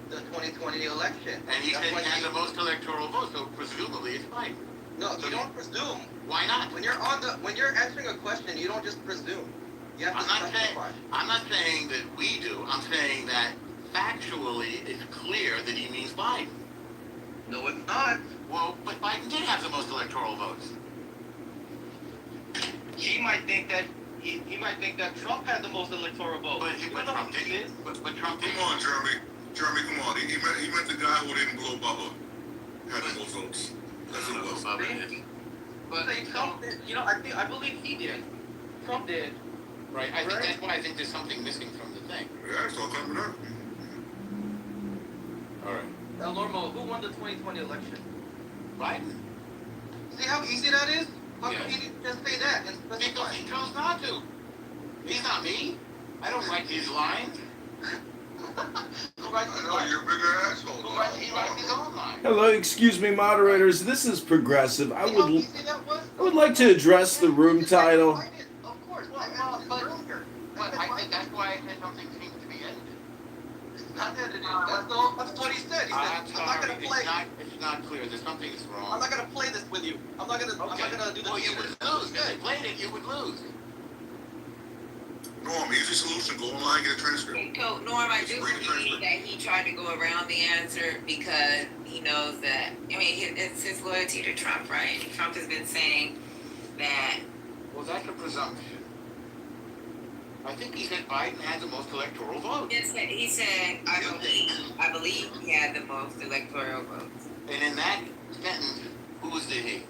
the 2020 election? And he said he had the most electoral votes, so presumably it's Biden. No, you don't presume. Why not? When you're answering a question, you don't just presume. You have to specify. I'm not saying that we do. I'm saying that factually, it's clear that he means Biden. No, it's not. Well, but Biden did have the most electoral votes. He might think that Trump had the most electoral votes. But Trump didn't. But Trump didn't. Come on, Jeremy. Jeremy, come on. He meant the guy who didn't blow Bubba. Had the most votes. That's who it was. But Trump did, I believe he did. Trump did. Right. I think that's why I think there's something missing from the thing. Yeah, it's all coming up. All right. El Normo, who won the 2020 election? Biden. See how easy that is? How come he didn't just say that and specify? Because he chose not to. He's not me. I don't write these lines. I know, you're a bigger asshole. He writes his own lines. Hello, excuse me, moderators. This is progressive. I would like to address the room title. Of course. But I think that's why I said something seems to be edited. It's not edited. That's what he said. He said, I'm not gonna play. It's not clear. There's something that's wrong. I'm not gonna play this with you. I'm not gonna do this. Well, you would lose. If you played it, you would lose. Norm, easy solution. Go online, get a transcript. So, Norm, I do believe that he tried to go around the answer because he knows that, it's his loyalty to Trump, right? Trump has been saying that. Well, that's a presumption. I think he said Biden had the most electoral votes. He said, I believe he had the most electoral votes. And in that sentence, who's the he?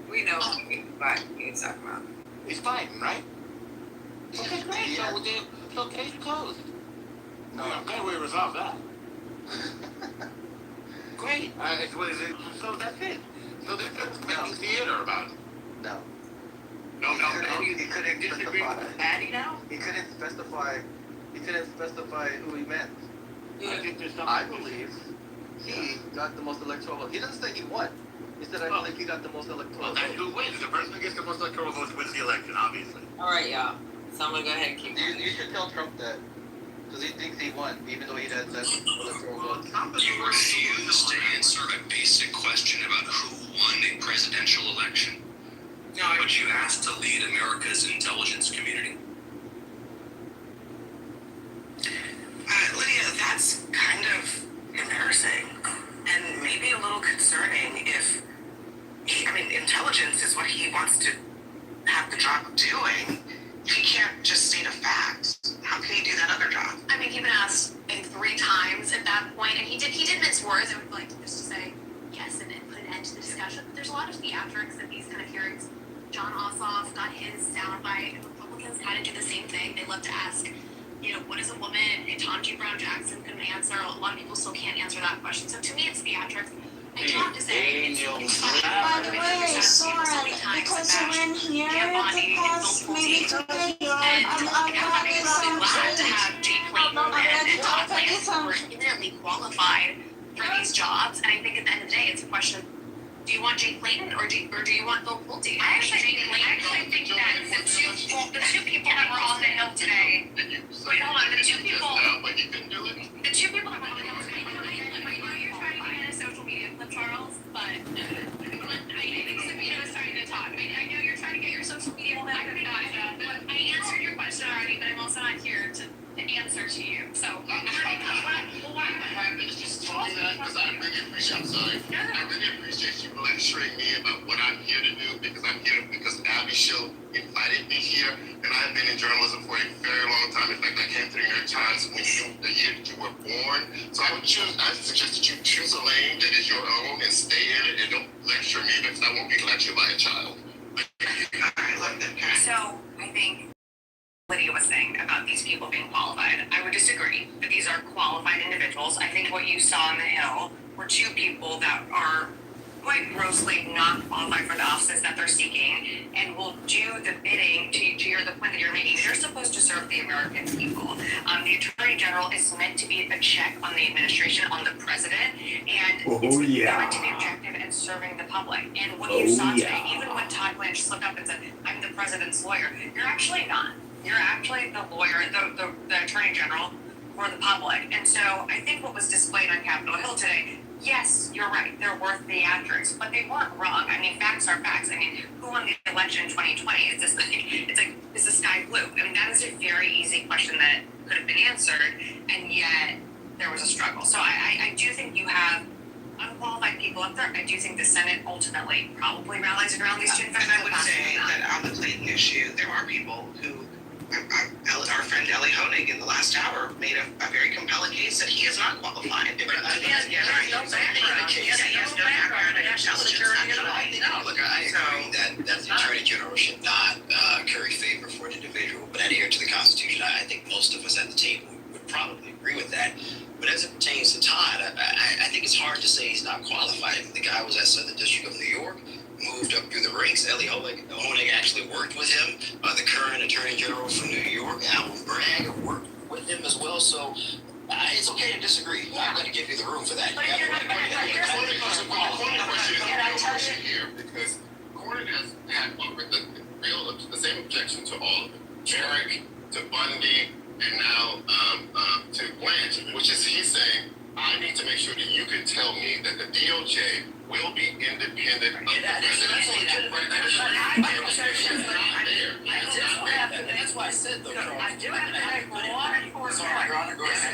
We know what he's talking about. It's Biden, right? Okay, great. So case closed. No, I'm glad we resolved that. Great. So that's it. So there's no theater about it. No. No. He couldn't disagree with Patty now? He couldn't specify who he meant. I believe he got the most electoral votes. He doesn't say he won. He said, I believe he got the most electoral votes. Well, that's who wins. The person who gets the most electoral votes wins the election, obviously. All right, y'all. So I'm going to go ahead and keep You should tell Trump that. Because he thinks he won, even though he had that electoral votes. You refuse to answer a basic question about who won a presidential election. But you asked to lead America's intelligence community. Lydia, that's kind of embarrassing. And maybe a little concerning if intelligence is what he wants to have the job of doing. If he can't just state a fact, how can he do that other job? He'd been asked 3 times at that point, and he did mince words. I would like just to say yes and put an end to the discussion. But there's a lot of theatrics at these kind of hearings. John Ossoff got his soundbite, and Republicans kind of do the same thing. They love to ask, what is a woman? And Tom G. Brown Jackson couldn't answer. A lot of people still can't answer that question. So to me, it's theatrics. I do have to say, it's funny. By the way, Soren, because you're in here the past maybe 2 days, I'm having some glad to have Jake Clayton and Todd Lance who are eminently qualified for these jobs. And I think at the end of the day, it's a question: do you want Jake Clayton or do you want Bill Pulte? I actually think that the two people that were on the Hill today. Wait, hold on. The two people. But you couldn't do it. The two people that were on the Hill today. You're trying to get a social media clip, Charles, but I think Sabina was starting to talk. I know you're trying to get your social media clip. I answered your question already, but I'm also not here to answer to you. So. Just tell me that because I really appreciate. I'm sorry. I really appreciate you lecturing me about what I'm here to do because I'm here because Abby Show invited me here, and I've been in journalism for a very long time. In fact, I came through New York Times the year that you were born. So I suggest that you choose a lane that is your own and stay in it and don't lecture me because I won't be lectured by a child. I love that guy. So I think Lydia was saying about these people being qualified. I would disagree that these are qualified individuals. I think what you saw on the Hill were 2 people that are quite grossly not qualified for the offices that they're seeking and will do the bidding to the point that you're making. They're supposed to serve the American people. The Attorney General is meant to be a check on the administration, on the president, and it's meant to be objective and serving the public. And what you saw today, even when Todd Blanche slipped up and said, I'm the president's lawyer, you're actually not. You're actually the lawyer, the Attorney General, for the public. And so I think what was displayed on Capitol Hill today, yes, you're right, they're worth theatrics, but they weren't wrong. I mean, facts are facts. I mean, who won the election in 2020? It's like, is the sky blue? I mean, that is a very easy question that could have been answered, and yet there was a struggle. So I do think you have unqualified people up there. I do think the Senate ultimately probably rallies around these two. And I would say that on the Clayton issue, there are people who, our friend Ellie Honig in the last hour made a very compelling case that he is not qualified. He has no background. He has no background in intelligence. Look, I agree that the Attorney General should not curry favor for an individual, but adhere to the Constitution. I think most of us at the table would probably agree with that. But as it pertains to Todd, I think it's hard to say he's not qualified. The guy was at Southern District of New York, moved up through the ranks. Ellie Honig actually worked with him. The current Attorney General from New York, Alvin Bragg, worked with him as well. So it's okay to disagree. I'm going to give you the room for that. Because Gordon has had the same objection to all of it. Jarek, to Bundy, and now to Blanche, which is he's saying, I need to make sure that you can tell me that the DOJ will be independent of the president. That's why I said, though, I do have to make one.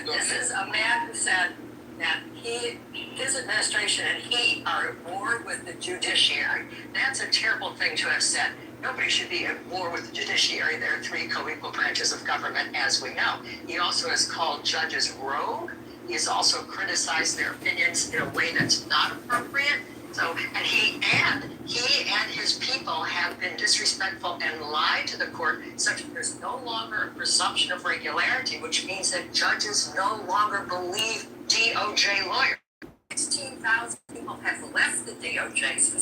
This is a man who said that his administration and he are at war with the judiciary. That's a terrible thing to have said. Nobody should be at war with the judiciary. There are three co-equal branches of government, as we know. He also has called judges rogue. He has also criticized their opinions in a way that's not appropriate. So, and he and his people have been disrespectful and lied to the court, such that there's no longer a presumption of regularity, which means that judges no longer believe DOJ lawyers. 16,000 people have left the DOJ since